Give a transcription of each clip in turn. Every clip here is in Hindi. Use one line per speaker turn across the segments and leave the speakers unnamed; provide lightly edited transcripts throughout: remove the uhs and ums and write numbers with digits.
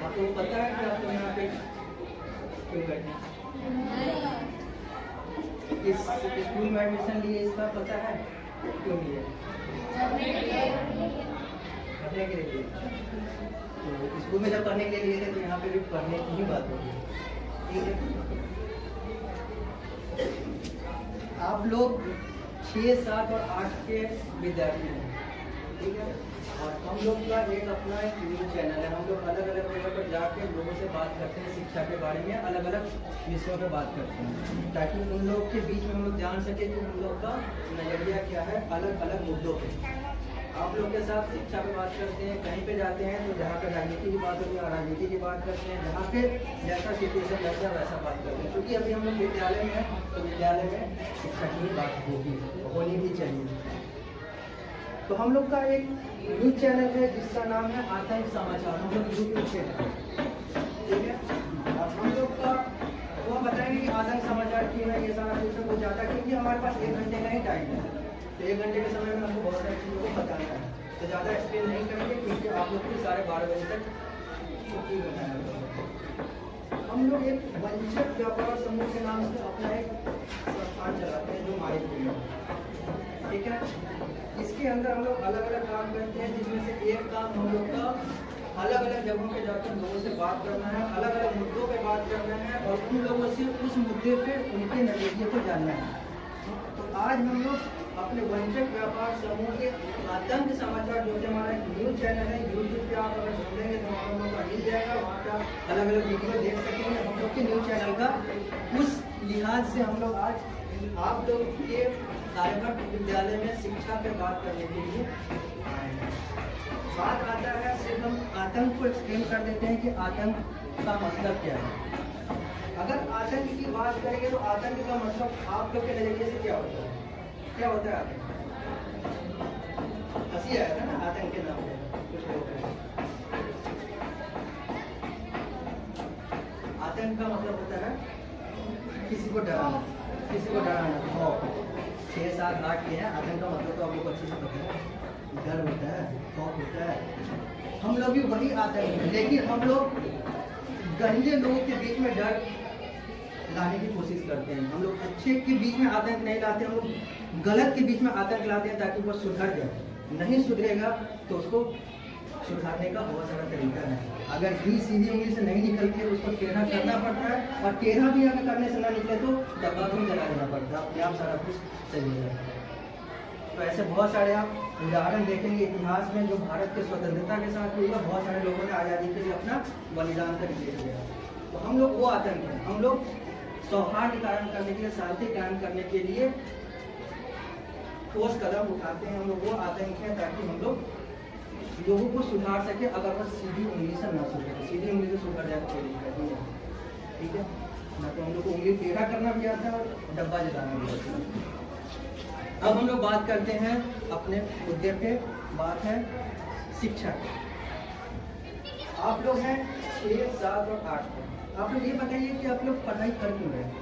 आपको पता है कि आप यहाँ पे क्यों बैठे? इस स्कूल में एडमिशन लिए इसका पता है क्यों लिए? पढ़ने के लिए। तो स्कूल में जब पढ़ने के लिए थे तो यहाँ पे भी पढ़ने की ही बात होगी, ठीक है। आप लोग 6, 7 और 8 के विद्यार्थी हैं, ठीक है। और हम लोग का एक अपना एक न्यूज़ चैनल है। हम लोग अलग अलग जगह पर जाकर लोगों से बात करते हैं, शिक्षा के बारे में अलग अलग विषयों पर बात करते हैं, ताकि उन लोग के बीच में हम लोग जान सके कि उन लोग का नज़रिया क्या है अलग अलग मुद्दों पे। आप लोग के साथ शिक्षा पे बात करते हैं, कहीं पे जाते हैं तो जहाँ पे राजनीति की बात होती है राजनीति की बात करते हैं, जहाँ पे जैसा सिचुएशन रहता है वैसा बात करते हैं। क्योंकि अभी हम लोग विद्यालय में हैं तो विद्यालय में शिक्षा की बात होगी, होनी भी चाहिए। तो हम लोग का एक न्यूज़ चैनल है जिसका नाम है आतंक समाचार। हम लोग यूट्यूब पे हैं, ठीक है। और हम लोग का वो बताएंगे कि आतंक समाचार क्यों है, ये सारा कुछ कुछ ज़्यादा, क्योंकि हमारे पास 1 घंटे का ही टाइम है। तो 1 घंटे के समय में हमको बहुत सारी चीज़ों को बताना है, तो ज़्यादा एक्सप्लेन नहीं करेंगे क्योंकि आप लोग की 12:30 बजे तक छुट्टी होना है। हम लोग एक वंचित व्यापार समूह के नाम से अपना एक संस्थान चलाते हैं जो माइक है, ठीक है। इसके अंदर हम लोग अलग अलग काम करते हैं, जिसमें से एक काम हम लोग का अलग अलग जगहों पे जाकर लोगों से बात करना है, अलग अलग मुद्दों पे बात करना है और उन लोगों से उस मुद्दे पे उनके नज़रिए को जानना है। तो आज हम लोग अपने वंचित व्यापार समूह के आतंक समाचार जो कि हमारा एक न्यूज़ चैनल है, यूट्यूब पे आप अगर ढूंढेंगे तो हम लोग का मिल जाएगा, वहाँ पे आप अलग अलग वीडियो देख सकेंगे। हम लोग के न्यूज़ चैनल का उस लिहाज से हम लोग आज आप लोग के कार्यक्रम विद्यालय में शिक्षा पे बात करने के लिए आए हैं। बात आता है, सिर्फ हम आतंक को एक्सप्लेन कर देते हैं कि आतंक का मतलब क्या है। अगर आतंक की बात करेंगे तो आतंक का मतलब आप लोग के नजरिए से क्या होता है? क्या होता है आतंक? हंसी आया था ना आतंक के नाम पे कुछ लोग हैं। आतंक का मतलब होता है किसी को डराना, किसी को डराना। 6, 7, 8 के हैं, आतंक का मतलब तो आप लोग अच्छे से पता है, डर होता है, खौफ होता है। हम लोग भी वही आतंक है, लेकिन हम लोग गंदे लोगों के बीच में डर लाने की कोशिश करते हैं। हम लोग अच्छे के बीच में आतंक नहीं लाते, हम लोग गलत के बीच में आतंक लाते हैं ताकि वो सुधर जाए। नहीं सुधरेगा तो उसको सुधारने का बहुत सारा तरीका है। अगर भी सीधी उंगली से नहीं निकलती है तो उसको टेढ़ा करना पड़ता है, और टेढ़ा भी अगर करने से ना निकले तो डब्बा भी जला देना पड़ता है, अपने आप सारा कुछ सही हो जाता है। तो ऐसे बहुत सारे आप उदाहरण देखेंगे इतिहास में, जो भारत के स्वतंत्रता के साथ हुआ, बहुत सारे लोगों ने आज़ादी के लिए अपना बलिदान कर दिया। तो हम लोग वो आतंक है, हम लोग सौहार्द कायम करने के लिए, शांति कायम करने के लिए ठोस कदम उठाते हैं। हम लोग वो आतंक हैं ताकि हम लोग लोगों को सुधार सके। अगर वो सीधी उंगली से ना सुधरे, सीधी उंगली से सुधर जाए तो कोई दिक्कत नहीं है, ठीक है ना। तो हम लोग को उंगली टेढ़ा करना भी आता है और डब्बा जलाना भी आता है। अब हम लोग बात करते हैं अपने मुद्दे पे, बात है शिक्षा। आप लोग हैं 6, 7 और 8 पे। आप लोग ये बताइए कि आप लोग पढ़ाई कर क्यों रहे हैं?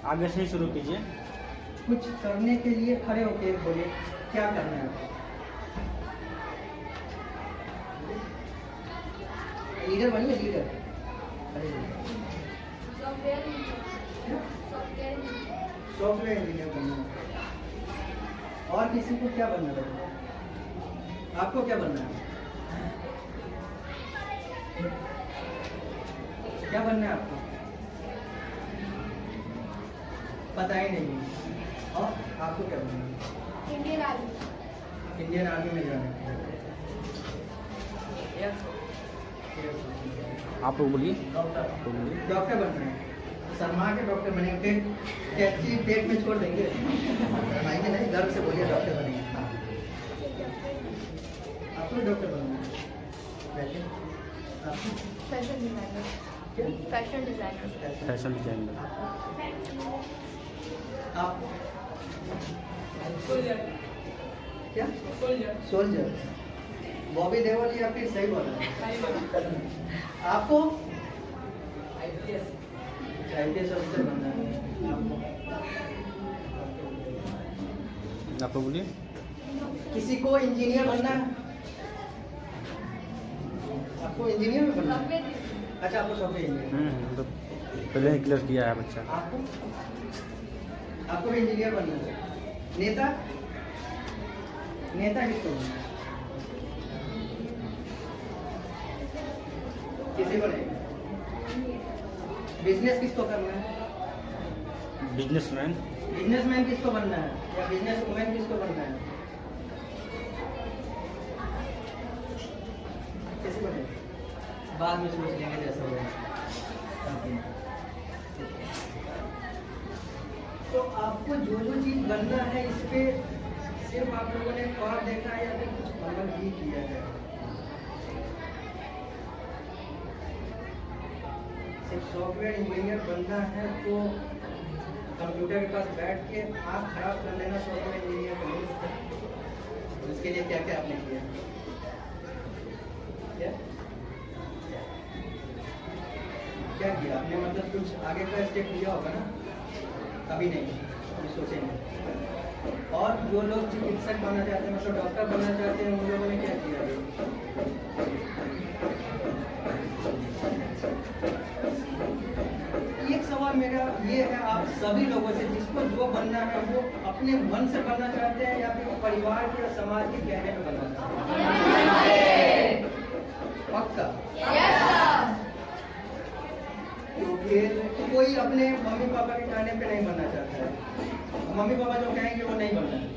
आगे से ही शुरू कीजिए।
कुछ करने के लिए खड़े होके बोलिए क्या करना है। लीडर बनिए, लीडर। सॉफ्टवेयर इंजीनियर बनना है। और किसी को क्या बनना है? आपको क्या बनना है? क्या बनना है आपको? पता ही नहीं। और आपको क्या बनना है?
Indian army.
इंडियन आर्मी में जाना है।
आप लोग बोलिए।
डॉक्टर बनना है। शर्मा के डॉक्टर बनेंगे, कैची पेट में छोड़ देंगे, बनाएंगे नहीं, गर्व से बोलिए डॉक्टर बनेंगे। हाँ, आपको डॉक्टर बनना है। वैसे
फैशन डिजाइनर।
क्या?
Fashion designer.
Fashion designer.
आप क्या? सोल्जर। बॉबी देओल या फिर सही बोला? आपको आईपीएस ऑफिसर बनना है।
आप लोग बोलिए।
किसी को इंजीनियर बनना है? आपको इंजीनियर में बनना है? अच्छा, आपको सॉफ्टवेयर इंजीनियर।
तो पहले ही क्लियर किया है बच्चा।
आपको भी इंजीनियर बनना है। नेता? नेता किसको बनना है? किसी को नहीं। बिजनेस किसको करना है?
बिजनेसमैन।
बिजनेसमैन किसको बनना है या बिजनेस वुमेन किसको बनना है? किसी को नहीं। बाद में सोच लेंगे जैसा होगा। तो आपको जो जो चीज बनना है इस पे सिर्फ आप लोगों ने और देखा है या फिर कुछ अलग भी किया है? सिर्फ सॉफ्टवेयर इंजीनियर बनना है तो कंप्यूटर के पास बैठ के आप खराब कर लेना सॉफ्टवेयर इंजीनियर को। उसके लिए क्या क्या आपने किया? क्या किया आपने? मतलब कुछ आगे का स्टेप लिया होगा ना? अभी नहीं, अभी सोचेंगे। और जो लोग चिकित्सक बनना चाहते हैं, मतलब डॉक्टर बनना चाहते हैं, उन लोगों ने क्या किया? एक सवाल मेरा ये है आप सभी लोगों से, जिसको जो बनना है वो अपने मन से बनना चाहते हैं या फिर परिवार के या समाज के कहने पे बनना चाहते हैं? पक्का? तो फिर कोई अपने मम्मी पापा के कहने पे नहीं बनना चाहता है। मम्मी पापा जो कहेंगे वो नहीं बनना है।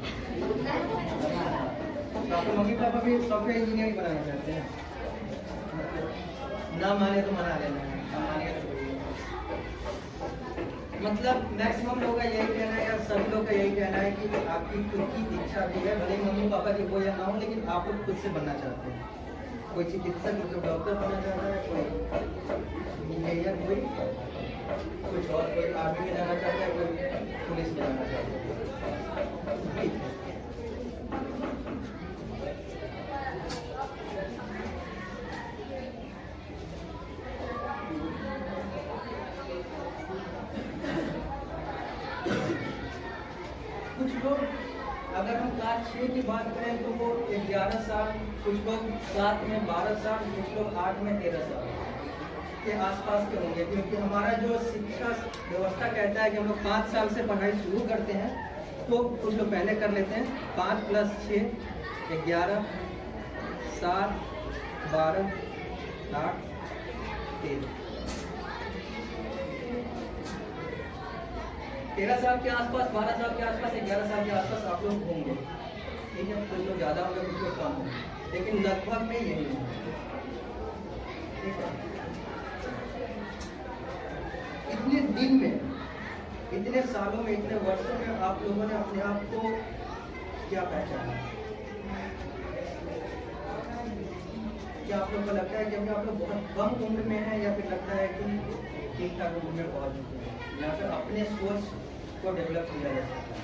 तो आपके मम्मी पापा भी सॉफ्टवेयर इंजीनियर बनाना चाहते हैं? ना माने तो मना लेना है, ना माने तो मतलब मैक्सिमम लोगों का यही कहना है या सभी लोग का यही कहना है कि आपकी खुद की इच्छा भी है, भले मम्मी पापा की हो या ना हो, लेकिन आप लोग खुद से बनना चाहते हैं। कोई चिकित्सक मतलब डॉक्टर बनना चाहता है, कोई इंजीनियर, कोई कुछ और, कोई आर्मी में जाना चाहता है, कोई पुलिस में जाना चाहता है। कुछ लोग अगर हम क्लास 6 की बात करें तो वो 11 साल, कुछ लोग 7 में 12 साल, कुछ लोग 8 में 13 साल के आसपास के होंगे, क्योंकि हमारा जो शिक्षा व्यवस्था कहता है कि हम लोग 5 साल से पढ़ाई शुरू करते हैं। तो कुछ लोग पहले कर लेते हैं 5 + 6 11 7 12 8 13 साल के आसपास, 12 साल के आसपास, 11 साल के आसपास आप लोग होंगे। ठीक है, कुछ लोग ज़्यादा होंगे, कुछ लोग कम होंगे, लेकिन लगभग में यही है। ठीक है, इतने दिन में, इतने सालों में, इतने वर्षों में आप लोगों ने अपने आप को क्या पहचाना? क्या आप लोग को लगता है कि अभी आप लोग बहुत कम उम्र में हैं, या फिर लगता है कि ठीक ठाक उम्र में पहुंच चुके हैं, या फिर अपने सोच को डेवलप किया जा सकता है?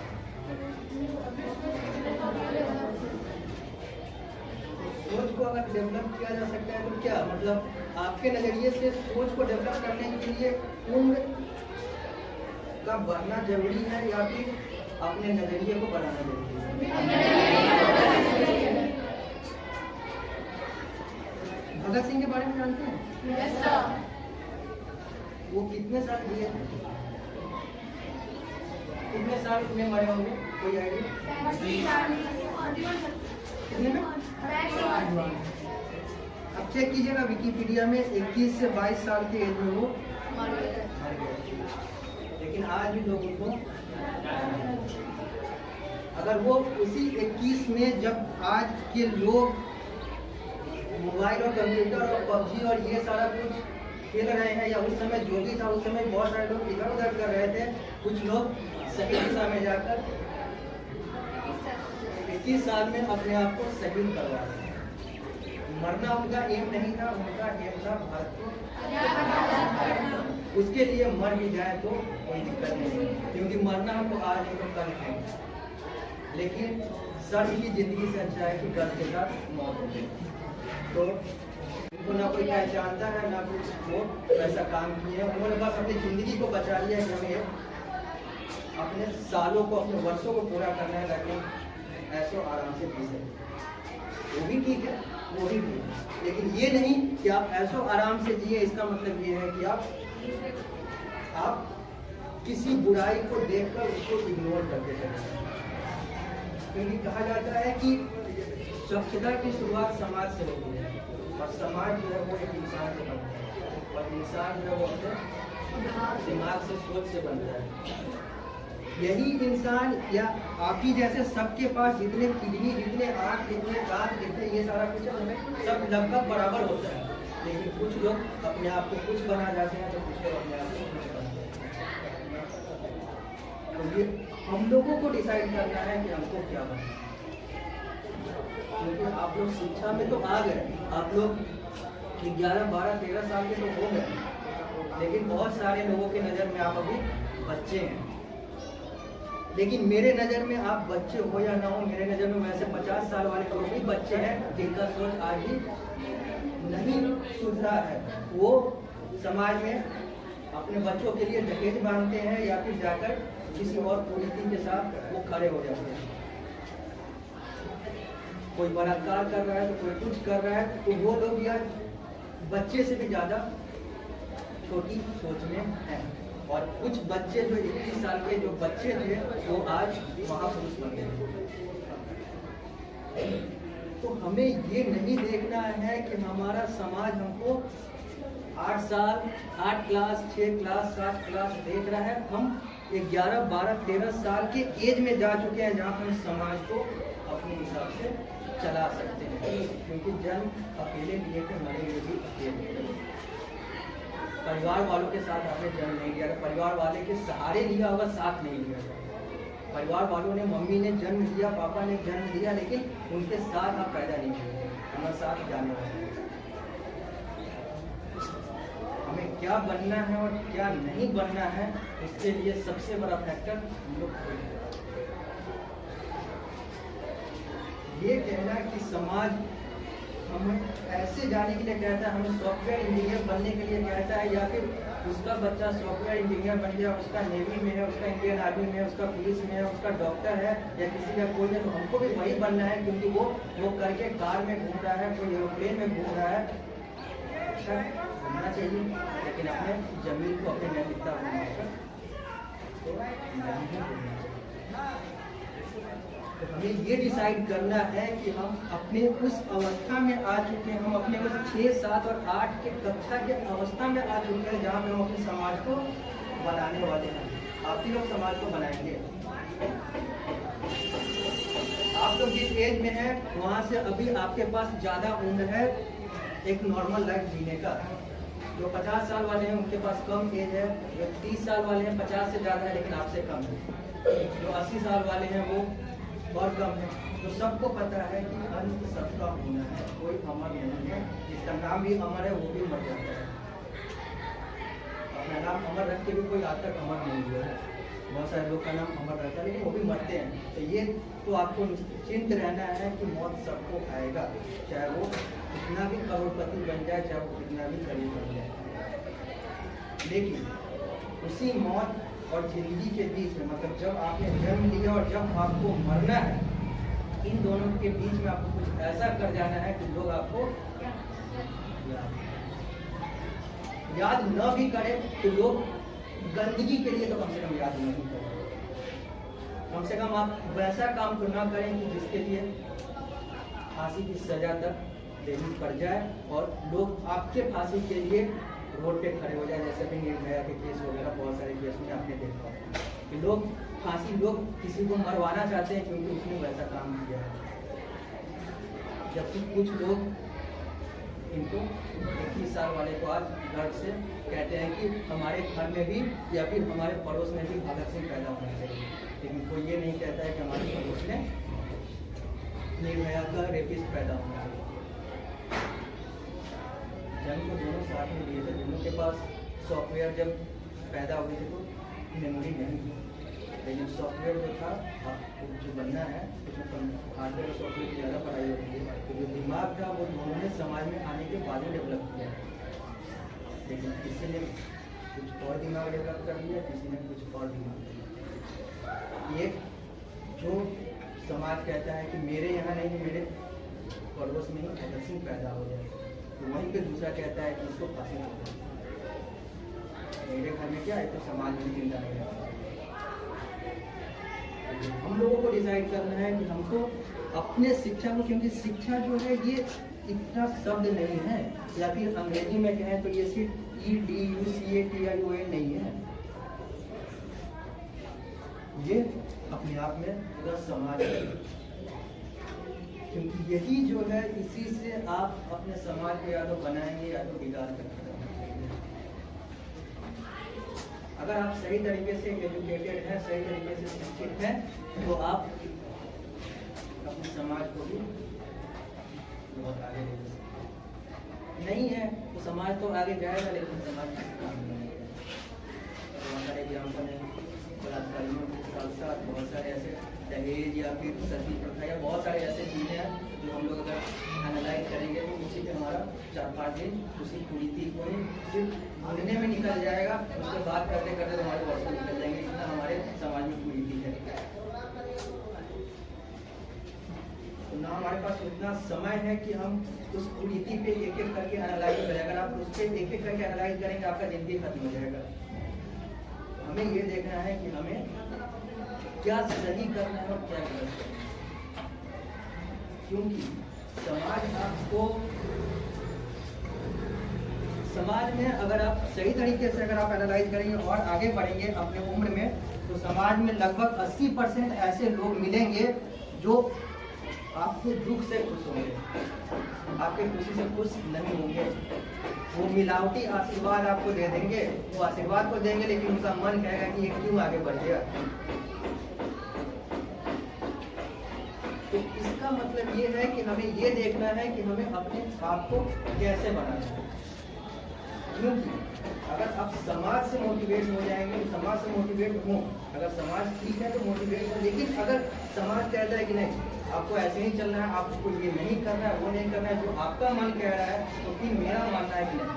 सोच को अगर डेवलप किया जा सकता है तो क्या मतलब आपके नज़रिए से सोच को डेवलप करने के लिए उम्र का बढ़ना जरूरी है या फिर अपने नज़रिए को बढ़ाना जरूरी है? भगत सिंह के बारे में जानते हैं? वो कितने साल जिए थे? कितने साल में मरे होंगे, कोई आइडिया? कितने में? अब चेक कीजिएगा विकिपीडिया में 21 से 22 साल की एज में वो मर गए। लेकिन आज भी लोग उनको, अगर वो उसी 21 में, जब आज के लोग मोबाइल और कंप्यूटर और पबजी और ये सारा कुछ खेल रहे हैं, या उस समय जो भी था उस समय बहुत सारे लोग इधर उधर कर रहे थे, कुछ लोग सही दिशा में जाकर 21 साल में अपने आप को शहीद करवा रहे हैं। मरना उनका एम नहीं था, उनका एम था भारत को, उसके लिए मर भी जाए तो कोई दिक्कत नहीं, क्योंकि मरना हमको आज नहीं तो कल है। लेकिन सर की जिंदगी से अच्छा है कि कल के साथ मौत हो गई। तो उनको ना कोई पहचानता है, ना कुछ वो ऐसा काम किए हैं, उन्होंने बस अपनी ज़िंदगी को बचा लिया कि हमें अपने सालों को, अपने वर्षों को पूरा करना है, ताकि ऐसो आराम से जी सके। वो भी ठीक है, वो भी ठीक है, लेकिन ये नहीं कि आप ऐसो आराम से जिए। इसका मतलब ये है कि आप किसी बुराई को देखकर उसको इग्नोर करते चले। क्योंकि कहा जाता है कि स्वच्छता की शुरुआत समाज से होती है, और समाज जो है वो एक इंसान से बनता है, और इंसान जो है वो अपने दिमाग से, सोच से बनता है। यही इंसान या आप ही जैसे सबके पास जितने किडनी, जितने आँख, जितने दांत, जितने ये सारा कुछ है, सब लगभग बराबर होता है। लेकिन कुछ लोग अपने आप को कुछ बना जाते हैं, तो कुछ लोग अपने आप को कुछ बनाते हैं। तो ये हम लोगों को डिसाइड करना है कि हमको क्या बनना है। क्योंकि आप लोग शिक्षा में तो आ गए, आप लोग 11, 12, 13 साल के तो हो गए, लेकिन बहुत सारे लोगों के नज़र में आप अभी बच्चे हैं। लेकिन मेरे नज़र में आप बच्चे हो या ना हो, मेरे नज़र में वैसे 50 साल वाले लोग भी बच्चे हैं जिनका सोच आज भी नहीं सुधरा है। वो समाज में अपने बच्चों के लिए दहेज मांगते हैं, या फिर जाकर किसी और कुरीति के साथ वो खड़े हो जाते हैं। कोई बलात्कार कर रहा है तो कोई कुछ कर रहा है, तो वो लोग या बच्चे से भी ज़्यादा छोटी सोच में हैं। और कुछ बच्चे जो 21 साल के जो बच्चे थे वो आज महापुरुष बन गए। तो हमें ये नहीं देखना है कि हमारा समाज हमको 8 साल, 8 क्लास, 6 क्लास, 7 क्लास देख रहा है। हम 11, 12, 13 साल के एज में जा चुके हैं, जहाँ हम समाज को अपने हिसाब से चला सकते हैं। क्योंकि जन्म अकेले लिए थे, मरेंगे भी अकेले। परिवार वालों के साथ आपने जन्म नहीं लिया, परिवार वाले के सहारे लिया होगा, साथ नहीं लिया। परिवार वालों ने, मम्मी ने जन्म दिया, पापा ने जन्म दिया, लेकिन उनके साथ आप पैदा नहीं हुए, हमारे साथ जाने वाले। हमें क्या बनना है और क्या नहीं बनना है, इसके लिए सबसे बड़ा फैक्टर हम लोग ये कहना कि समाज हमें ऐसे जाने के लिए कहता है, हमें सॉफ्टवेयर इंजीनियर बनने के लिए कहता है, या फिर उसका बच्चा सॉफ्टवेयर इंजीनियर बन गया, उसका नेवी में है, उसका इंडियन आर्मी में है, उसका पुलिस में है, उसका डॉक्टर है, या किसी का कोई है, तो हमको भी वही बनना है। क्योंकि वो करके कार में घूम रहा है, कोई एरोप्लेन में घूम रहा है। अच्छा घूमना चाहिए, लेकिन अपने जमीन को अपने नैतिकता तो हमें ये डिसाइड करना है कि हम अपने उस अवस्था में आ चुके हैं, हम अपने उस 6, 7 और 8 के कक्षा के अवस्था में आ चुके हैं, जहाँ पे हम अपने समाज को बनाने वाले हैं। आप ही लोग समाज को बनाएंगे। आप लोग जिस एज में हैं, वहाँ से अभी आपके पास ज़्यादा उम्र है एक नॉर्मल लाइफ जीने का। जो 50 साल वाले हैं उनके पास कम एज है, जो 30 साल वाले हैं 50 से ज़्यादा है, लेकिन आपसे कम है। जो 80 साल वाले हैं वो और कम है। तो सबको पता है कि अंत सबका होना है, कोई अमर नहीं है। जिसका नाम भी अमर है वो भी मर जाता है। अपना नाम अमर रख के भी कोई आज तक अमर नहीं हुआ है। बहुत सारे लोग का नाम अमर रहता है, लेकिन वो भी मरते हैं। तो ये तो आपको निश्चिंत रहना है कि मौत सबको आएगा, चाहे वो कितना भी करोड़पति बन जाए, चाहे वो कितना भी गरीब बन जाए। लेकिन उसी मौत और जिंदगी के बीच में, मतलब जब आपने जन्म लिया और जब आपको मरना है, इन दोनों के बीच में आपको कुछ ऐसा कर जाना है कि लोग आपको याद न भी करें, तो लोग गंदगी के लिए तो कम से कम याद नहीं करें। कम से कम आप वैसा काम तो ना करें कि जिसके लिए फांसी की सजा तक देनी पड़ जाए, और लोग आपके फांसी के लिए रोड पे खड़े हो जाए। जैसे भी निर्भया के केस वगैरह, बहुत सारे केस में आपने देखा कि लोग फांसी, लोग किसी को मरवाना चाहते हैं क्योंकि उसने वैसा काम किया है। जबकि कुछ लोग इनको 21 साल वाले को आज घर से कहते हैं कि हमारे घर में भी या फिर हमारे पड़ोस में भी भगत सिंह पैदा होना चाहिए, लेकिन कोई ये नहीं कहता है कि हमारे पड़ोस में निर्भया का रेपिस्ट पैदा होना चाहिए। जन्म को दोनों साथ में लिए थे, दोनों के पास सॉफ्टवेयर जब पैदा हुए थे तो मेमोरी नहीं थी, लेकिन सॉफ्टवेयर जो था, आपको जो बनना है उसमें हार्डवेयर और सॉफ्टवेयर की ज़्यादा पढ़ाई होती है। तो जो दिमाग था वो दोनों ने समाज में आने के बाद ही डेवलप किया, लेकिन किसी ने कुछ और दिमाग डेवलप कर लिया, किसी ने कुछ और दिमाग। एक जो समाज कहता है कि मेरे यहाँ नहीं, मेरे पड़ोस में ही भगत सिंह पैदा हो जाए, तो वहीं पे दूसरा कहता है कि इसको फांसी हो जाए। मेरे घर में क्या है, तो समाज में जिंदा नहीं रहता। हम लोगों को डिसाइड करना है कि हमको अपने शिक्षा को, क्योंकि शिक्षा जो है ये इतना शब्द नहीं है, या फिर अंग्रेजी में कहें तो ये सिर्फ EDUCATION नहीं है, ये अपने आप में पूरा समाज है। क्योंकि यही जो है, इसी से आप अपने समाज को या तो बनाएंगे या तो बिगाड़ सकते हैं। अगर आप सही तरीके से एजुकेटेड हैं, सही तरीके से शिक्षित हैं, तो आप अपने समाज को भी बहुत आगे ले जा सकते। नहीं है तो समाज तो आगे जाएगा, लेकिन समाज किसी काम में नहीं है। बहुत सारे एग्जाम्पल हैं, बलात्कारियों के साथ साथ बहुत सारे ऐसे दहेज या फिर सती प्रथा या बहुत सारे ऐसे चीज़ें हैं जो हम लोग अगर एनालाइज करेंगे तो उसी पे हमारा 4-5 दिन उसी कुरीति को ही सिर्फ ढूंढने में निकल जाएगा। उससे बात करते करते हमारे वर्ष निकल जाएंगे, इतना हमारे समाज में कुरीति है। तो ना हमारे पास उतना समय है कि हम उस कुरीति पे एक एक करके एनालाइज करें। अगर आप उस पर एक एक करके एनालाइज करेंगे, आपका जिंदगी खत्म हो जाएगा। हमें ये देखना है कि हमें क्या सही करना है और क्या गलत करना है, क्योंकि समाज में अगर आप सही तरीके से अगर आप एनालाइज करेंगे और आगे बढ़ेंगे अपने उम्र में, तो समाज में लगभग 80% ऐसे लोग मिलेंगे जो आपके दुख से खुश होंगे, आपके खुशी से खुश नहीं होंगे। वो मिलावटी आशीर्वाद आपको दे देंगे, वो आशीर्वाद को देंगे, लेकिन उनका मन कहेगा कि ये क्यों आगे बढ़ गया। तो इसका मतलब ये है कि हमें ये देखना है कि हमें अपने आप को कैसे बनाना है। क्योंकि अगर आप समाज से मोटिवेट हो जाएंगे, समाज से मोटिवेट हो, अगर समाज ठीक है तो मोटिवेट हो, लेकिन अगर समाज कहता है कि नहीं आपको ऐसे ही चलना है, आपको ये नहीं करना है, वो नहीं करना है, जो आपका मन कह रहा है, तो फिर मेरा मानना है कि नहीं,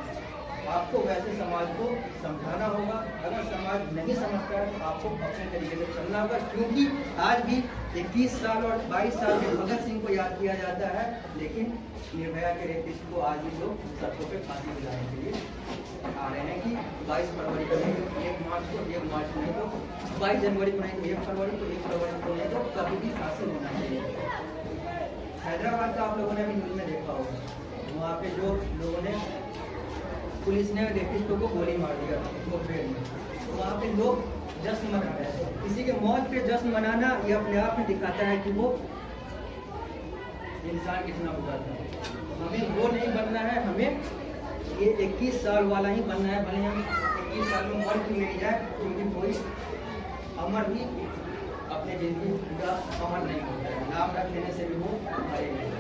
आपको वैसे समाज को समझाना होगा। अगर समाज नहीं समझता है तो आपको अपने तरीके से चलना होगा। क्योंकि आज भी 21 साल और 22 साल के भगत सिंह को याद किया जाता है, लेकिन निर्भया के रेपिस्ट को आज भी लोग सड़कों पे फांसी दिलाने के लिए आ रहे हैं कि 22 फरवरी को नहीं, 1 मार्च को, 1 मार्च को नहीं तो 22 जनवरी को नहीं, 1 फरवरी को, 1 फरवरी को नहीं, तो कभी भी फांसी होना चाहिए। हैदराबाद का आप लोगों ने भी न्यूज़ में देखा होगा, वहाँ पे जो लोगों ने, पुलिस ने रेपिस्टों को गोली मार दिया मुठभेड़ में, तो वहाँ पे लोग जश्न मना रहे हैं। किसी के मौत पे जश्न मनाना ये अपने आप में दिखाता है कि वो इंसान कितना बुरा था। हमें वो नहीं बनना है, हमें ये 21 साल वाला ही बनना है। भले हम 21 साल में मर क्यों नहीं जाए, क्योंकि कोई अमर भी अपने जिंदगी का अमर नहीं होता है, नाम रख लेने से भी वो मरेगा।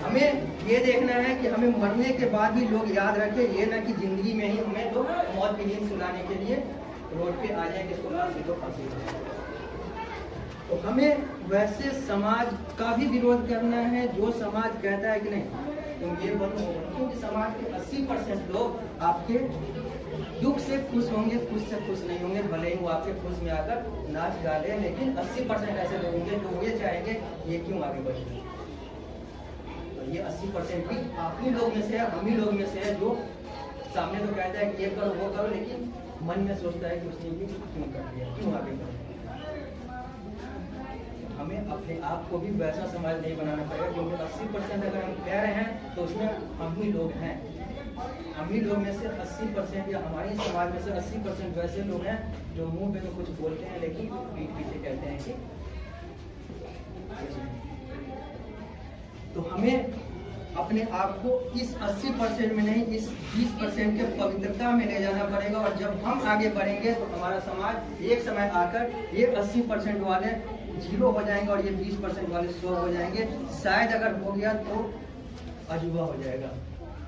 हमें ये देखना है कि हमें मरने के बाद भी लोग याद रखें, ये ना कि जिंदगी में ही हमें लोग मौत की नींद सुलाने के लिए रोड पे आ जाए, किसको फांसी दो, फांसी दो। तो हमें वैसे समाज का भी विरोध करना है जो समाज कहता है कि नहीं तुम ये बनो, क्योंकि समाज के 80% लोग आपके दुख से खुश होंगे, खुश से खुश नहीं होंगे। भले ही वो आपके खुश में आकर नाच गा ले, लेकिन 80% ऐसे लोग होंगे जो ये चाहेंगे ये क्यों आगे बढ़े। ये 80% भी आप ही लोग में से है, हम ही लोग में से है, जो सामने तो कहता है कि ये करो वो करो, लेकिन मन में सोचता है कि उसने भी क्यों कर दिया, क्यों आगे बढ़े। हमें अपने आप को भी वैसा समाज नहीं बनाना पड़ेगा, क्योंकि 80% अगर हम कह रहे हैं तो उसमें हम ही लोग हैं। हम ही लोग में से 80% या हमारे समाज में से 80% वैसे लोग हैं जो मुंह पे तो कुछ बोलते हैं, लेकिन पीठ पीछे कहते हैं कि। तो हमें अपने आप को इस 80% में नहीं, इस 20% के पवित्रता में ले जाना पड़ेगा। और जब हम आगे बढ़ेंगे तो हमारा समाज एक समय आकर ये 80% वाले 0 हो जाएंगे और ये 20% वाले 100 हो जाएंगे। शायद अगर हो गया तो अजूबा हो जाएगा,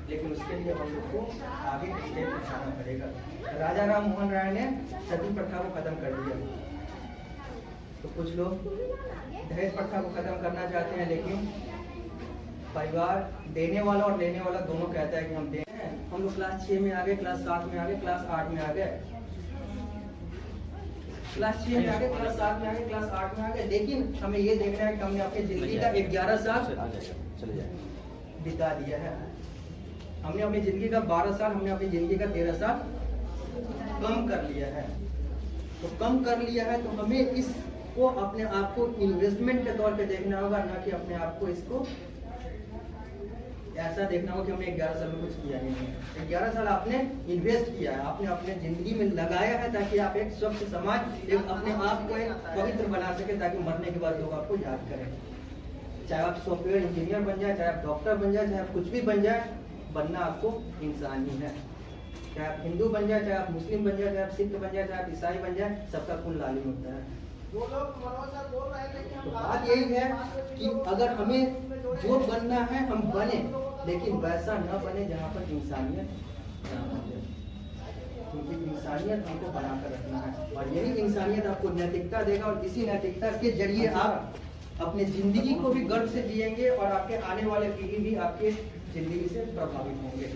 लेकिन उसके लिए हम लोग को आगे स्टेप उठाना पड़ेगा। राजा राम मोहन राय ने सती प्रथा को खत्म कर दिया, तो कुछ लोग दहेज प्रथा को खत्म करना चाहते हैं, लेकिन परिवार देने वाला और लेने वाला दोनों कहता है कि हम दे रहे हैं। हम लोग क्लास 6 में आ गए, क्लास 7 में आ गए, क्लास 8 में आ गए, क्लास 6 में आ गए, क्लास 7 में आ गए, क्लास 8 में आ गए, लेकिन हमें ये देखना है कि हमने अपनी जिंदगी का 11 साल
चले जाए
बिता दिया है। हमने अपनी जिंदगी का 12 साल, हमने अपनी जिंदगी का 13 साल कम कर लिया है। तो कम कर लिया है तो हमें इसको अपने आप को इन्वेस्टमेंट के तौर पे देखना होगा, ना कि अपने आप को इसको ऐसा देखना होगा कि हमने 11 साल में कुछ किया ही नहीं। 11 साल आपने इन्वेस्ट किया है, आपने अपने जिंदगी में लगाया है, ताकि आप एक स्वच्छ समाज, एक अपने आप को एक पवित्र बना सके, ताकि मरने के बाद लोग आपको याद करें। चाहे आप सॉफ्टवेयर इंजीनियर बन जाए, चाहे आप डॉक्टर बन जाए, चाहे आप कुछ भी बन जाए, बनना आपको इंसान ही है। चाहे आप हिंदू बन जाए, चाहे आप मुस्लिम बन जाए, चाहे आप सिख बन जाए, चाहे आप ईसाई बन जाए, सबका खून लाल ही होता है। तो बात यही है कि अगर हमें जो बनना है हम बने, लेकिन वैसा न बने जहाँ पर इंसानियत न हो। क्योंकि इंसानियत हमको बनाकर रखना है, और यही इंसानियत आपको नैतिकता देगा, और इसी नैतिकता के जरिए आप अपने जिंदगी को भी गर्व से जिएंगे, और आपके आने वाले पीढ़ी भी आपके जिंदगी से प्रभावित होंगे।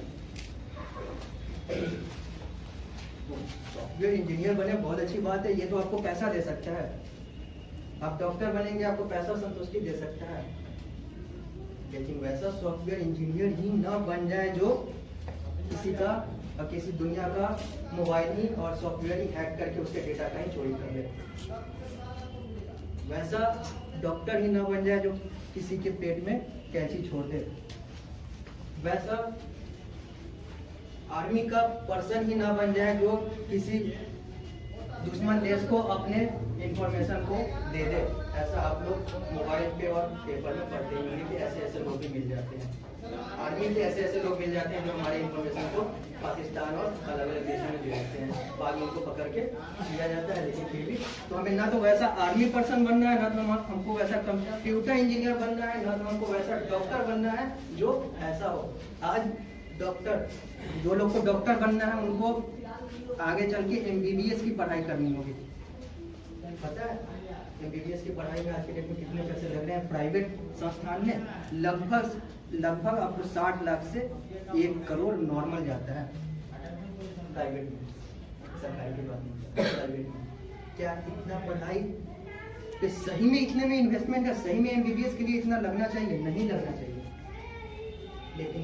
सॉफ्टवेयर इंजीनियर बने बहुत अच्छी बात है, ये तो आपको पैसा दे सकता है। आप डॉक्टर बनेंगे, आपको पैसा संतुष्टि दे सकता है, लेकिन वैसा सॉफ्टवेयर इंजीनियर ही ना बन जाए जो किसी का और किसी दुनिया का मोबाइल ही और सॉफ्टवेयर ही हैक करके उसके डेटा का ही चोरी कर ले। वैसा डॉक्टर ही ना बन जाए जो किसी के पेट में कैंची छोड़ दे। वैसा आर्मी का पर्सन ही ना बन जाए जो किसी दुश्मन देश को अपने इंफॉर्मेशन को दे दे। ऐसा आप लोग मोबाइल पे और पेपर में पढ़ते होंगे कि ऐसे ऐसे लोग भी मिल जाते हैं। आर्मी से ऐसे ऐसे लोग मिल जाते हैं जो हमारे इंफॉर्मेशन को पाकिस्तान और अलग अलग देशों में दे देते हैं। बाद में उनको पकड़ के किया जाता है, लेकिन फिर भी तो हमें ना तो वैसा आर्मी पर्सन बनना है, ना तो हमको वैसा कंप्यूटर इंजीनियर बनना है, ना तो हमको वैसा डॉक्टर बनना है जो ऐसा हो। आज डॉक्टर, जो लोग को डॉक्टर बनना है उनको आगे चल के MBBS की पढ़ाई करनी होगी। पता है MBBS की पढ़ाई में आज के डेट में कितने पैसे लग रहे हैं? प्राइवेट संस्थान में लगभग आपको 60 लाख से 1 करोड़ नॉर्मल जाता है प्राइवेट में। सरकारी की बात नहीं, प्राइवेट में क्या इतना पढ़ाई पे सही में इतने में इन्वेस्टमेंट है? सही में MBBS के लिए इतना लगना चाहिए? नहीं लगना चाहिए। लेकिन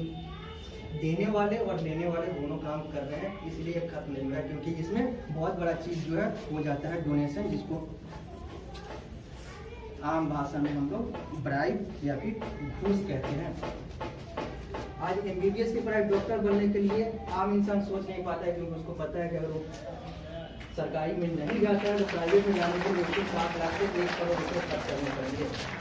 देने वाले और लेने वाले दोनों काम कर रहे हैं, इसलिए खत्म नहीं हुआ है। क्योंकि इसमें बहुत बड़ा चीज जो है हो जाता है डोनेशन, जिसको आम भाषा में हम लोग ब्राइब या फिर घूस कहते हैं। आज MBBS की पढ़ाई डॉक्टर बनने के लिए आम इंसान सोच नहीं पाता है, क्योंकि उसको पता है कि अगर वो सरकारी में नहीं जाता है तो प्राइवेट में जाने के लिए उसको 7 लाख से 1 करोड़ रुपये खर्च करने पड़ेंगे।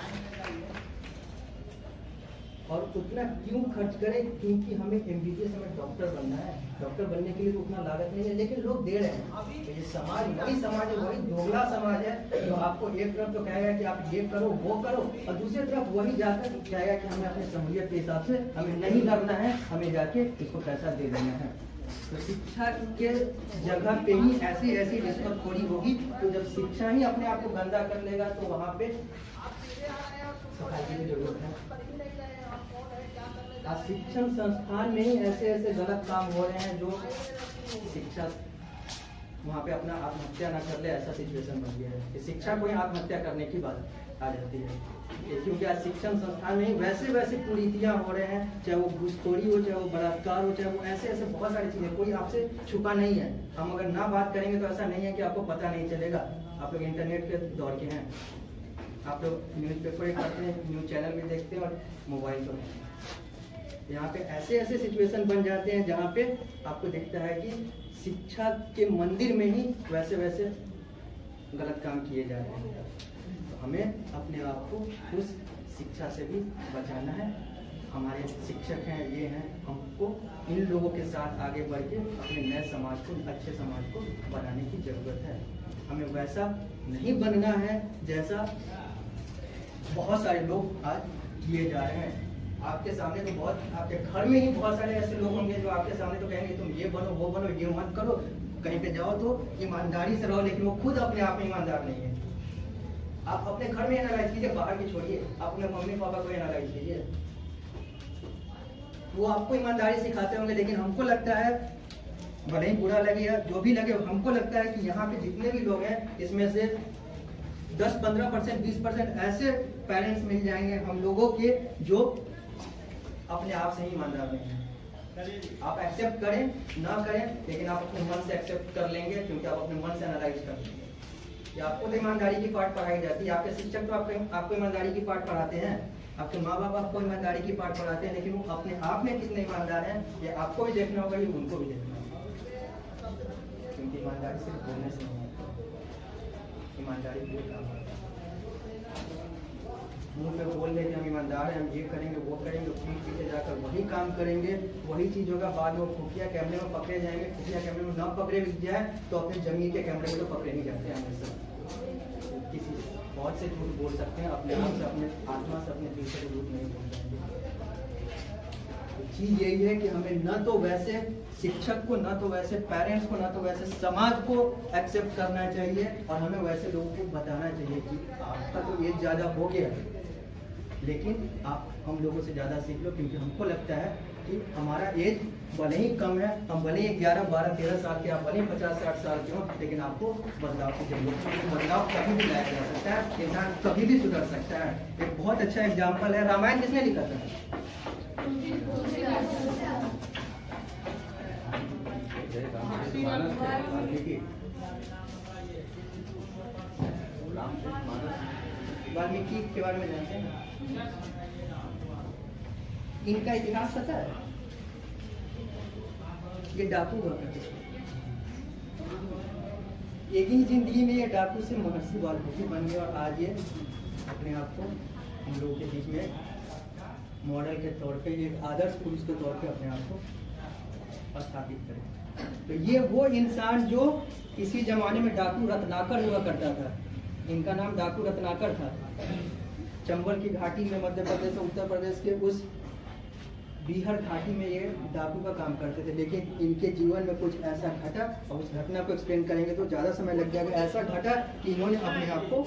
और उतना क्यों खर्च करें? क्योंकि हमें MBBS, हमें डॉक्टर बनना है। डॉक्टर बनने के लिए तो उतना लागत नहीं है, लेकिन लोग दे रहे हैं। तो ये समाज वही समाज है, वही दोगला समाज है जो आपको एक तरफ तो कहेगा कि आप ये करो वो करो, और दूसरी तरफ वही जाकर कहेगा कि हमें अपने सहूलियत के हिसाब से हमें नहीं करना है, हमें जाके इसको पैसा दे देना है। तो शिक्षा के जगह पे ही ऐसी ऐसी रिश्वतखोरी होगी। तो जब शिक्षा ही अपने आप को गंदा कर लेगा तो वहाँ पे सफाई की जरूरत है। आज शिक्षण संस्थान में ही ऐसे ऐसे गलत काम हो रहे हैं जो शिक्षा वहाँ पे अपना आत्महत्या ना कर ले, ऐसा सिचुएशन बन गया है कि शिक्षा को ही आत्महत्या करने की बात आ जाती है। क्योंकि आज शिक्षण संस्थान में ही वैसे वैसे कुरीतियाँ हो रहे हैं, चाहे वो घूसखोरी हो, चाहे वो बलात्कार हो, चाहे वो ऐसे ऐसे बहुत सारी चीज़ें, कोई आपसे छुपा नहीं है। हम अगर ना बात करेंगे तो ऐसा नहीं है कि आपको पता नहीं चलेगा। आप लोग इंटरनेट के दौर के हैं, आप लोग न्यूज़पेपर पढ़ते हैं, न्यूज़ चैनल भी देखते हैं और मोबाइल पर। यहाँ पे ऐसे ऐसे सिचुएशन बन जाते हैं जहाँ पे आपको दिखता है कि शिक्षा के मंदिर में ही वैसे वैसे गलत काम किए जा रहे हैं। तो हमें अपने आप को उस शिक्षा से भी बचाना है। हमारे शिक्षक हैं, ये हैं, हमको इन लोगों के साथ आगे बढ़ के अपने नए समाज को, अच्छे समाज को बनाने की ज़रूरत है। हमें वैसा नहीं बनना है जैसा बहुत सारे लोग आज किए जा रहे हैं। आपके सामने तो बहुत, आपके घर में ही बहुत सारे ऐसे लोग होंगे जो आपके सामने तो कहेंगे तुम ये बनो वो बनो, ये मत करो, कहीं पे जाओ तो ईमानदारी से रहो, लेकिन वो खुद अपने आप में ईमानदार नहीं है। आप अपने घर में एनालाइज कीजिए, बाहर की छोड़िए, अपने मम्मी पापा को एनालाइज कीजिए। वो आपको ईमानदारी सिखाते होंगे, लेकिन हमको लगता है भले ही बुरा लगे या जो भी लगे, हमको लगता है कि यहाँ पे जितने भी लोग हैं इसमें से 10-15%, 20% ऐसे पेरेंट्स मिल जाएंगे हम लोगों के जो अपने आप से ही ईमानदार नहीं हैं। आप एक्सेप्ट करें ना करें, लेकिन आप अपने मन से एक्सेप्ट कर लेंगे, क्योंकि आप अपने मन से एनालाइज कर लेंगे। कि आपको तो ईमानदारी की पाठ पढ़ाई जाती है, आपके शिक्षक तो आपको ईमानदारी की पाठ पढ़ाते हैं, आपके माँ बाप आपको ईमानदारी की पाठ पढ़ाते हैं, लेकिन वो अपने आप में कितने ईमानदार हैं ये आपको भी देखना होगा, ये उनको भी देखना होगा। क्योंकि ईमानदारी सिर्फ बोलने से नहीं है, ईमानदारी बहुत काम है। मुंह पे बोल रहे कि हम ईमानदार हैं, हम ये करेंगे वो करेंगे, पीठ पीछे जाकर वही काम करेंगे, वही चीज होगा। बाद में खुफिया कैमरे में पकड़े जाएंगे, खुफिया कैमरे में न पकड़े भी जाए तो अपने जमीन के कैमरे में तो पकड़े नहीं जाते हैं हमेशा। किसी बहुत से झूठ बोल सकते हैं, अपने आप से, अपने आत्मा से, अपने दिल से झूठ नहीं बोल सकते। चीज यही है कि हमें न तो वैसे शिक्षक को, न तो वैसे पेरेंट्स को, न तो वैसे समाज को एक्सेप्ट करना चाहिए, और हमें वैसे लोगों को बताना चाहिए कि आपका तो एज ज्यादा हो गया, लेकिन आप हम लोगों से ज़्यादा सीख लो, क्योंकि हमको लगता है कि हमारा एज भले ही कम है, हम भले ही 11, 12, 13 साल के, आप भले ही 50-60 साल के हो, लेकिन आपको बदलाव की जरूरत है। तो बदलाव कभी भी लाया जा सकता है, इंसान कभी भी सुधर सकता है। एक बहुत अच्छा एग्जाम्पल है, रामायण किसने लिखा था? वाल्मीकि के बारे में जानते हैं? इनका इतिहास पता है? ये डाकू हुआ करते थे। एक ही जिंदगी में ये डाकू से महर्षि वाल्मीकि बन गए, और आज ये अपने आप को हम लोगों के बीच में मॉडल के तौर पे, एक आदर्श पुरुष के तौर पे अपने आप को स्थापित करें। तो ये वो इंसान जो इसी जमाने में डाकू रत्नाकर हुआ करता था। इनका नाम डाकू रत्नाकर था। चंबल की घाटी में, मध्य प्रदेश और उत्तर प्रदेश के उस बीहर घाटी में ये डाकू का काम करते थे। लेकिन इनके जीवन में कुछ ऐसा घटा, और उस घटना को एक्सप्लेन करेंगे तो ज़्यादा समय लग जाएगा। ऐसा घटा कि इन्होंने अपने आप को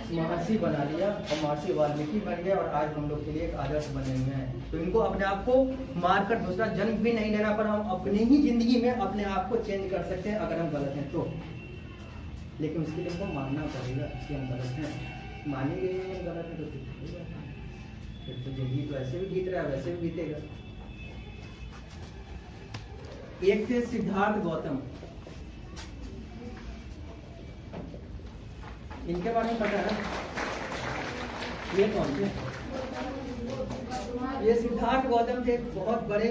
महर्षि बना लिया, और महर्षि वाल्मीकि बन गया, और आज हम लोग के लिए एक आदर्श बने हुए हैं। तो इनको अपने आप को मारकर दूसरा जन्म भी नहीं लेना, पर हम अपनी ही जिंदगी में अपने आप को चेंज कर सकते हैं अगर हम गलत हैं तो। लेकिन उसके लिए हमको मानना पड़ेगा कि हम गलत हैं। मानेंगे गलत है तो फिर तो जिंदगी तो ऐसे भी बीत रहा है, वैसे भी बीतेगा। एक थे सिद्धार्थ गौतम, इनके बारे में पता है? ये कौन थे? ये सिद्धार्थ गौतम थे, एक बहुत बड़े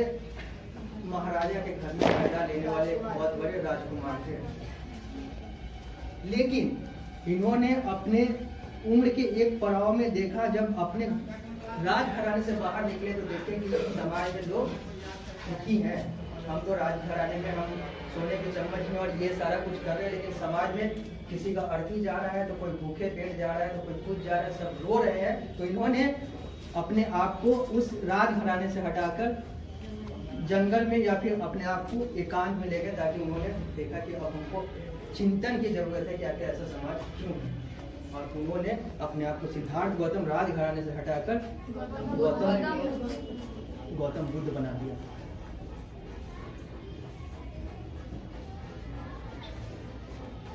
महाराजा के घर में पैदा लेने वाले बहुत बड़े राजकुमार थे। लेकिन इन्होंने अपने उम्र के एक पड़ाव में देखा, जब अपने राजघराने से बाहर निकले तो देखे कि समाज में लोग दुखी हैं। हम तो राजघराने में, हम सोने के चम्मच में और ये सारा कुछ कर रहे हैं, लेकिन समाज में किसी का अर्थी जा रहा है, तो कोई भूखे पेट जा रहा है, तो कोई कुछ जा रहा है, सब रो रहे हैं। तो इन्होंने अपने आप को उस राजघराने से हटाकर जंगल में या फिर अपने आप को एकांत में ले गए, ताकि उन्होंने देखा कि अब हमको चिंतन की जरूरत है कि आखिर ऐसा समाज क्यों है। और उन्होंने अपने आप को सिद्धार्थ गौतम राजघराने से हटाकर गौतम बुद्ध बना दिया।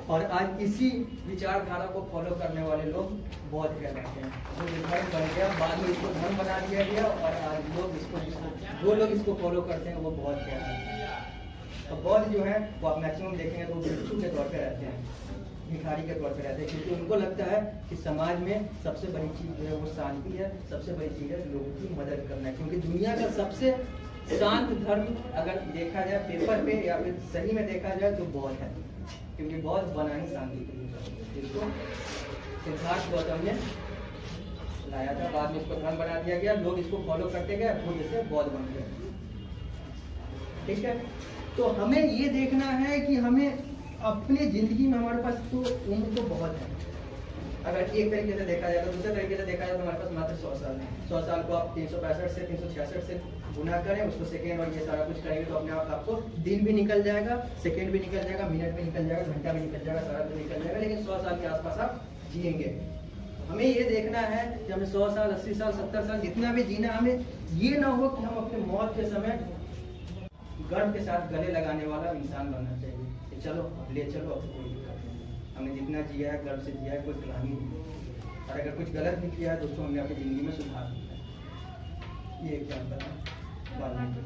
और आज इसी विचारधारा को फॉलो करने वाले लोग बौद्ध कहलाते हैं। तो ये धर्म बन गया, बाद में इसको धर्म बना दिया गया, और आज लोग इसको, जो लोग इसको फॉलो करते हैं वो बौद्ध कहलाते हैं। तो बौद्ध जो है वो आप मैक्सिमम देखेंगे तो भिक्षु के तौर पे रहते हैं, भिखारी के तौर पे रहते हैं, क्योंकि उनको लगता है कि समाज में सबसे बड़ी चीज़ जो है वो शांति है, सबसे बड़ी चीज़ है लोगों की मदद करना है। क्योंकि दुनिया का सबसे शांत धर्म अगर देखा जाए पेपर पे या फिर सही में देखा जाए तो बौद्ध है, क्योंकि बौद्ध बना ही शांति के लिए, जिसको सिद्धार्थ गौतम ने लाया था। बाद में इसको धर्म बना दिया गया, लोग इसको फॉलो करते गए, खुद से बौद्ध बन गए। ठीक है, तो हमें ये देखना है कि हमें अपने जिंदगी में, हमारे पास तो उम्र तो बहुत है। अगर एक तरीके से देखा जाए तो, दूसरे तरीके से देखा जाए तो हमारे पास मात्र 100 साल है। 100 साल को आप 365 से 366 से गुना करें, उसको सेकेंड और ये सारा कुछ करेंगे तो अपने आप आपको दिन भी निकल जाएगा, सेकेंड भी निकल जाएगा, मिनट भी निकल जाएगा, घंटा भी निकल जाएगा, सारा कुछ निकल जाएगा। लेकिन 100 साल के आसपास आप जिएंगे। हमें ये देखना है कि हमें 100 साल, 80 साल, 70 साल जितना भी जीना, हमें ये ना हो कि हम अपने मौत के समय गर्व के साथ गले लगाने वाला इंसान बनना चाहिए कि चलो अब ले चलो, अब कोई दिक्कत नहीं, हमने जितना जिया है गर्व से जिया है, कोई कलामी नहीं। और अगर कुछ गलत भी किया है दोस्तों हमने अपनी ज़िंदगी में सुधार किया है। ये एग्जाम्पल है वाल्मीकि।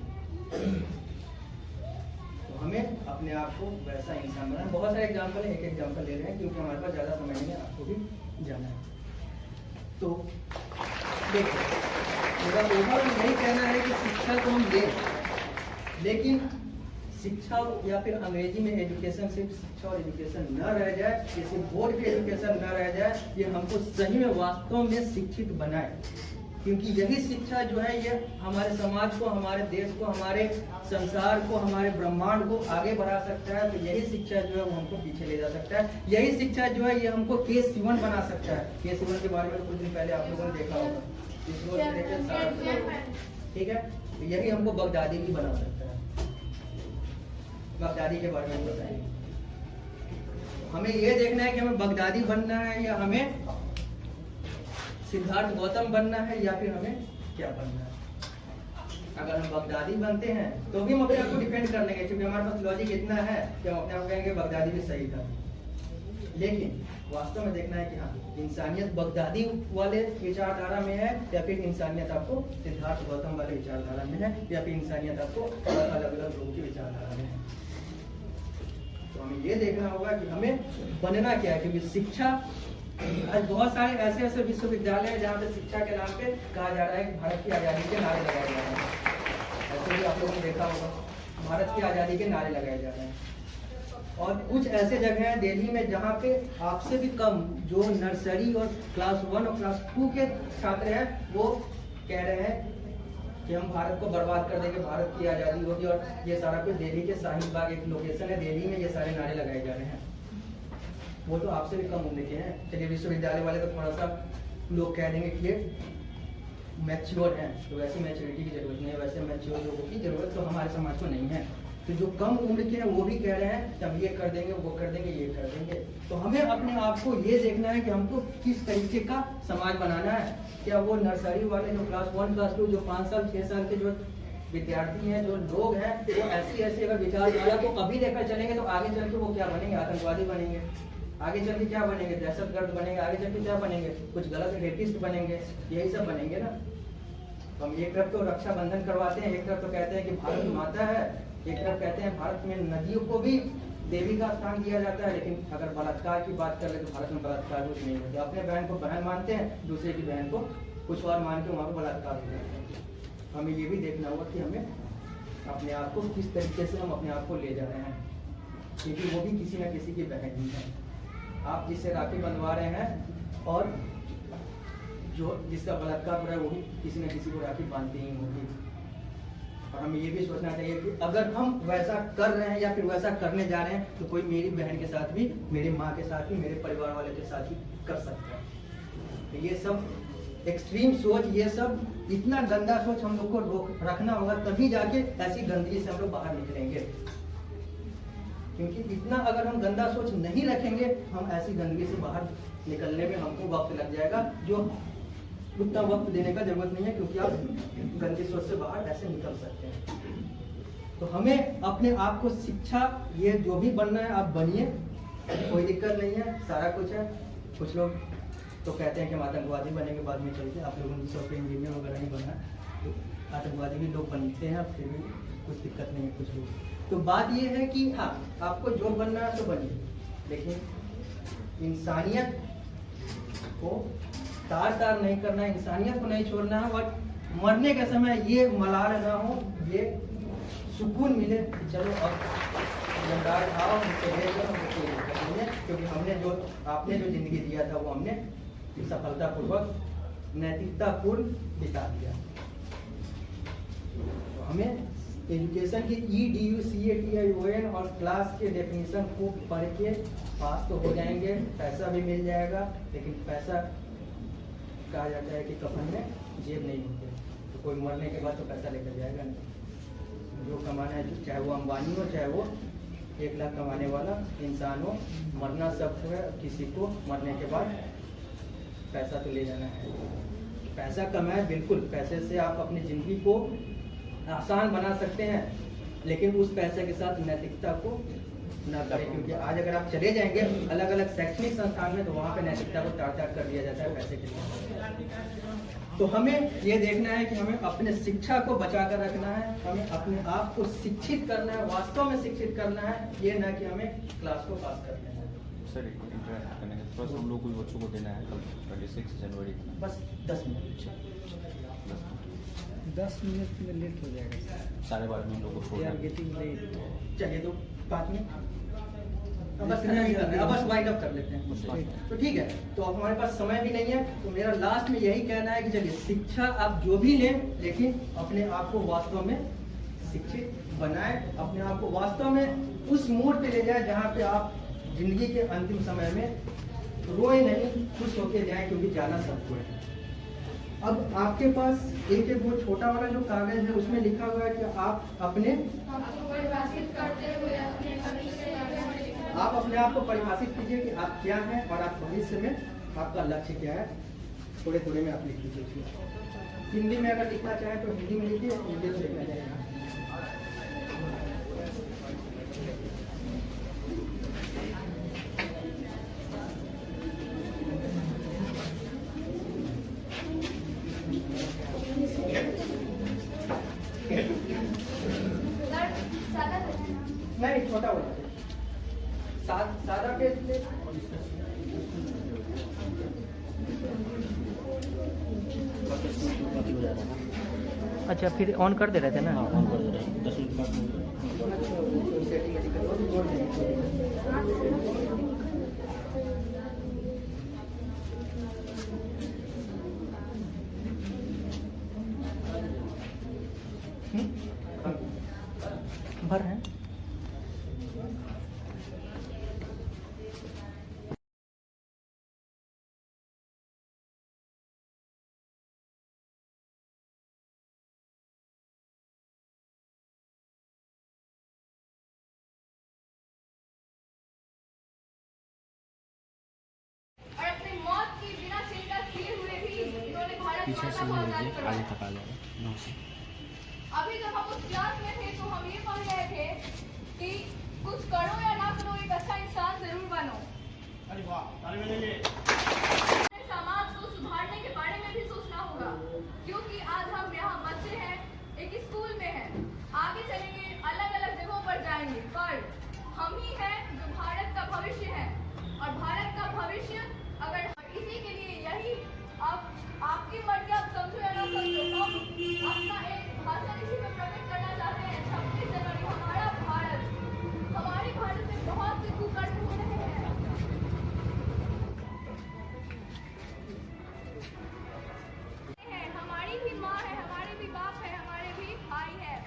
तो हमें अपने आप को वैसा इंसान बनाना। बहुत सारे एग्जाम्पल है, एक एग्जाम्पल ले रहे हैं क्योंकि हमारे पास ज़्यादा समय नहीं है, आपको भी जाना है। तो देखो मेरा ओवरऑल यही कहना है कि शिक्षा तो हम लें, लेकिन शिक्षा या फिर अंग्रेजी में एजुकेशन सिर्फ शिक्षा और एजुकेशन न रह जाए, ये सिर्फ बोर्ड की एजुकेशन न रह जाए, ये हमको सही में वास्तव में शिक्षित बनाए। क्योंकि यही शिक्षा जो है ये हमारे समाज को, हमारे देश को, हमारे संसार को, हमारे ब्रह्मांड को आगे बढ़ा सकता है। तो यही शिक्षा जो है वो हमको पीछे ले जा सकता है। यही शिक्षा जो है ये हमको केस सिवन बना सकता है। केस सिवन के बारे में कुछ दिन पहले आप लोगों ने देखा होगा, ठीक है। तो यही हमको बगदादी भी बना सकता है। बगदादी के बारे में बताइए, हमें ये देखना है कि हमें बगदादी बनना है या हमें सिद्धार्थ गौतम बनना है या फिर हमें क्या बनना है। अगर हम बगदादी बनते हैं तो भी हम अपने आप को डिपेंड कर लेंगे, क्योंकि हमारे पास लॉजिक इतना है कि हम अपने आप कहेंगे बगदादी भी सही था। लेकिन वास्तव में देखना है कि हाँ इंसानियत बगदादी वाले विचारधारा में है या फिर इंसानियत आपको सिद्धार्थ गौतम वाले विचारधारा में है या फिर इंसानियत आपको अलग अलग लोगों की विचारधारा में है। तो हमें ये देखना होगा कि हमें बनना क्या है, क्योंकि शिक्षा आज बहुत सारे ऐसे ऐसे विश्वविद्यालय हैं जहाँ पे शिक्षा के नाम पे कहा जा रहा है कि भारत की आज़ादी के नारे लगाए जा रहे हैं। ऐसे भी आप लोगों ने देखा होगा, भारत की आज़ादी के नारे लगाए जा रहे हैं। और कुछ ऐसे जगह हैं दिल्ली में जहाँ पे आपसे भी कम जो नर्सरी और क्लास 1 और क्लास 2 के छात्र हैं वो कह रहे हैं कि हम भारत को बर्बाद कर देंगे, भारत की आज़ादी होगी। और ये सारा कुछ दिल्ली के शाहीन बाग एक लोकेशन है दिल्ली में, ये सारे नारे लगाए जा रहे हैं। वो तो आपसे भी कम उम्र के हैं। चलिए विश्वविद्यालय वाले तो थोड़ा सा लोग कह देंगे कि ये मैच्योर हैं, तो वैसी मैच्योरिटी की जरूरत नहीं है, वैसे मैच्योर लोगों की जरूरत तो हमारे समाज को नहीं है। तो जो कम उम्र के हैं वो भी कह रहे हैं कि हम ये कर देंगे, वो कर देंगे, ये कर देंगे। तो हमें अपने आप को ये देखना है कि हमको किस तरीके का समाज बनाना है। क्या वो नर्सरी वाले जो क्लास 1 क्लास 2 जो 5 साल 6 साल के जो विद्यार्थी हैं, जो लोग हैं, वो ऐसी अगर विचारधारा को अभी लेकर चलेंगे तो आगे चल के वो क्या बनेंगे, आतंकवादी बनेंगे। आगे चल के क्या बनेंगे, दहशतगर्द बनेंगे। आगे चल के क्या बनेंगे, कुछ गलत रेपिस्ट बनेंगे, यही सब बनेंगे ना। तो हम एक तरफ तो रक्षाबंधन करवाते हैं, एक तरफ तो कहते हैं कि भारत माता है, एक तरफ कहते हैं भारत में नदियों को भी देवी का स्थान दिया जाता है। लेकिन अगर बलात्कार की बात कर ले तो भारत में बलात्कार कुछ नहीं होता। अपने बहन को बहन मानते हैं, दूसरे की बहन को कुछ और मान के वहाँ पर बलात्कार हो जाता है। हमें ये भी देखना होगा कि हमें अपने आप को किस तरीके से हम अपने आप को ले जा रहे हैं, क्योंकि वो भी किसी न किसी की बहन ही है। आप जिससे राखी बंधवा रहे हैं और जो जिसका बलात्कार हो रहा है वो भी किसी न किसी को राखी बांधती ही होगी। और हमें ये भी सोचना चाहिए कि अगर हम वैसा कर रहे हैं या फिर वैसा करने जा रहे हैं तो कोई मेरी बहन के साथ भी, मेरी माँ के साथ भी, मेरे परिवार वाले के साथ भी कर सकता है। तो ये सब एक्सट्रीम सोच, ये सब इतना गंदा सोच हम लोग को रखना होगा, तभी जाके ऐसी गंदगी से हम लोग बाहर निकलेंगे। क्योंकि इतना अगर हम गंदा सोच नहीं रखेंगे, हम ऐसी गंदगी से बाहर निकलने में हमको वक्त लग जाएगा, जो उतना वक्त देने का जरूरत नहीं है, क्योंकि आप गंदी सोच से बाहर ऐसे निकल सकते हैं। तो हमें अपने आप को शिक्षा, ये जो भी बनना है आप बनिए, कोई दिक्कत नहीं है, सारा कुछ है। कुछ लोग तो कहते हैं कि हम आतंकवादी बनेंगे बाद में चलते, आप लोगों ने सॉफ्टवेयर इंजीनियर वगैरह नहीं बनना, तो आतंकवादी भी लोग बनते हैं, फिर भी कुछ दिक्कत नहीं है कुछ लोग। तो बात ये है कि हाँ आपको जो बनना है तो बनिए, लेकिन इंसानियत को तार नहीं करना है, इंसानियत को नहीं छोड़ना है। और मरने के समय ये मलाल ना हो, ये सुकून मिले कि चलो अब जमदार आओ क्योंकि हमने जो आपने जो जिंदगी दिया था वो हमने सफलतापूर्वक नैतिकतापूर्ण बिता दिया। तो हमें एजुकेशन की EDUCATION और क्लास के डेफिनेशन को पढ़ के पास तो हो जाएंगे, पैसा भी मिल जाएगा। लेकिन पैसा कहा जाता है कि कफन में जेब नहीं होते, तो कोई मरने के बाद तो पैसा लेकर जाएगा नहीं। जो कमाना है, चाहे वो अंबानी हो, चाहे वो 1 लाख कमाने वाला इंसान हो, मरना सब है। किसी को मरने के बाद पैसा तो ले जाना है। पैसा कमाए, बिल्कुल पैसे से आप अपनी ज़िंदगी को आसान बना सकते हैं, लेकिन उस पैसे के साथ नैतिकता को ना करें, क्योंकि आज अगर आप चले जाएंगे अलग अलग शैक्षणिक संस्थान में तो वहाँ पे नैतिकता को त्याग कर दिया जाता है पैसे के लिए। तो हमें ये देखना है कि हमें अपने शिक्षा को बचा कर रखना है, हमें अपने आप को शिक्षित करना है, वास्तव में शिक्षित करना है, ये ना कि हमें क्लास को पास करना है।
सर इंटरेक्ट करने के बस हम लोग को बच्चों को देना है कल 26 जनवरी को।
बस 10 मिनट
10 मिनट में लेट हो जाएगा।
12:30 में हम लोग को छोड़ना है।
Getting late.
चलिए तो 5 मिनट अब बस इतना ही करना है, अब बस वाइंड अप कर लेते हैं। तो ठीक है, तो अब हमारे पास समय भी नहीं है, तो मेरा लास्ट में यही कहना है कि चलिए शिक्षा आप जो भी लें, लेकिन अपने आप को वास्तव में शिक्षित बनाएं, अपने आप को वास्तव में उस मोड़ पे ले जाए जहाँ पे आप जिंदगी के अंतिम समय में रोए नहीं, खुश होके जाएं, क्योंकि जाना सबको है। अब आपके पास एक एक वो छोटा वाला जो कागज है उसमें लिखा हुआ है कि आप अपने आप को परिभाषित कीजिए कि आप क्या हैं और आप भविष्य में आपका लक्ष्य क्या है। थोड़े थोड़े में आप लिख लीजिए उसमें। हिंदी में अगर लिखना चाहें तो हिंदी में लिखिए, हिंदी में लिखना चाहेगा। नहीं, छोटा वाला सादा पेज ले।
अच्छा, फिर ऑन कर दे रहे थे ना?
हाँ, ऑन कर दे रहे हैं। 10 मिनट बाद
सेटिंग जोड़ देंगे।
भर रहे हैं।
और अपनी मौत की बिना चिंता किए हुए भी इन्होंने भारत
पीछे
माता
से
को
ले
आजाद
लीजिए,
करवाया।
आगे तक आ जाएगा 9 से।
अभी जब हम उस क्लास में थे तो हम ये पढ़ रहे थे कि कुछ करो या ना करो, एक अच्छा इंसान जरूर बनो। समाज को सुधारने के बारे में भी सोचना होगा, क्योंकि आज हम यहाँ बच्चे हैं, एक स्कूल में हैं, आगे चलेंगे, अलग अलग जगहों पर जाएंगे, पर हम ही हैं जो भारत का भविष्य है। और भारत का भविष्य अगर इसी के लिए यही आपकी मर्जी, आप समझो या ना समझो, हम अपना एक भाषण इसी में प्रकट करना चाहते हैं। 26 जनवरी हमारा भारत, हमारे भारत में बहुत से कुकर्म हो रहे हैं। हमारी भी माँ है, हमारे भी बाप है, हमारे भी भाई है।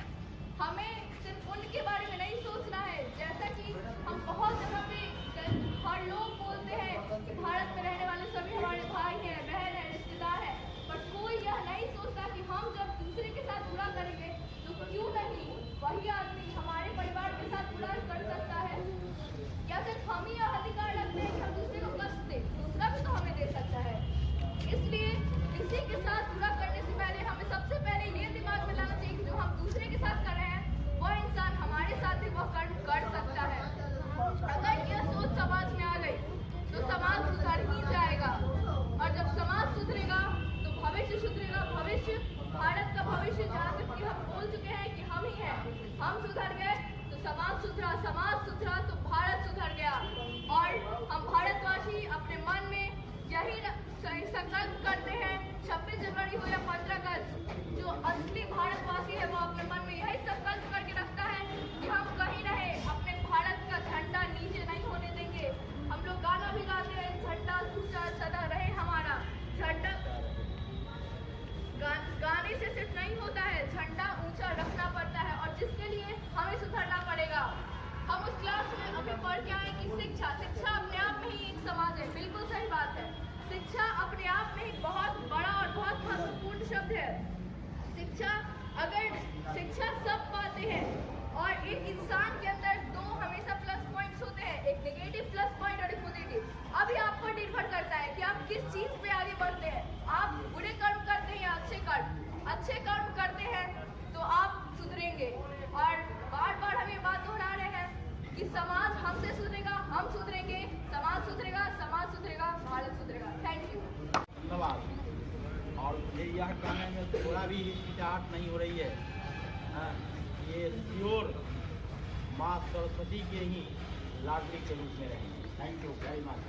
हमें सिर्फ उनके बारे में नहीं सोचना है। जैसा कि हम बहुत जगह पे हर लोग बोलते हैं कि भारत में रहने वाले सभी हमारे भाई हैं, बहन हैं, रिश्तेदार हैं, पर कोई यह नहीं सोचता कि हम जब दूसरे के साथ बुरा करेंगे तो क्यों नहीं वही आदमी हमारे परिवार के साथ बुरा कर सकता है। या सिर्फ हम ही यह अधिकार रखते हैं कि हम दूसरे को कष्ट दें, दूसरा भी तो हमें दे सकता है। इसलिए किसी के साथ बुरा करने से पहले हमें सबसे पहले ये दिमाग में लाना चाहिए कि जो हम दूसरे के साथ कर रहे हैं वह इंसान हमारे साथ भी वह कर्म कर सकता है। अगर यह सोच समाज में आ गई तो समाज सुधर ही जाएगा, और जब समाज सुधरेगा तो भविष्य सुधरेगा। भविष्य, भारत का भविष्य, जहाँ तक कि हम बोल चुके हैं कि हम ही हैं, हम सुधर गए तो समाज सुधरा, समाज सुधरा तो भारत सुधर गया। और हम भारतवासी अपने मन में यही संकल्प करते हैं, 26 जनवरी हो या 15 अगस्त, जो असली भारतवासी है वो अपने मन में यही संकल्प करके रखता है कि हम कहीं रहे अपने भारत का झंडा नीचे नहीं होने देंगे। हम लोग गाना भी गाते हैं, झंडा ऊंचा सदा रहे हमारा। झंडा गाने से सिर्फ नहीं होता है, झंडा ऊंचा रखना पड़ता है, और जिसके लिए हमें सुधरना पड़ेगा। हम उस क्लास में अभी पढ़ के आए कि शिक्षा अपने आप में ही एक समाज है। बिल्कुल सही बात है, शिक्षा अपने आप में एक बहुत बड़ा और बहुत महत्वपूर्ण शब्द है। शिक्षा सब पाते हैं, और एक इंसान के अंदर दो हमेशा प्लस पॉइंट्स होते हैं, एक नेगेटिव प्लस पॉइंट और एक पॉजिटिव। अभी आप पर निर्भर करता है कि आप किस चीज पे आगे बढ़ते हैं। आप बुरे कर्म करते हैं या अच्छे कर्म करते हैं तो आप सुधरेंगे। और बार कि समाज हमसे सुधरेगा, हम सुधरेंगे, समाज सुधरेगा, भारत सुधरेगा। Thank you.
धन्यवाद। और मुझे यह कहने में थोड़ा भी हिचकिचाहट नहीं हो रही है, हाँ, ये प्योर माँ सरस्वती के ही लाडली के रूप में रहेंगे। Thank you very much.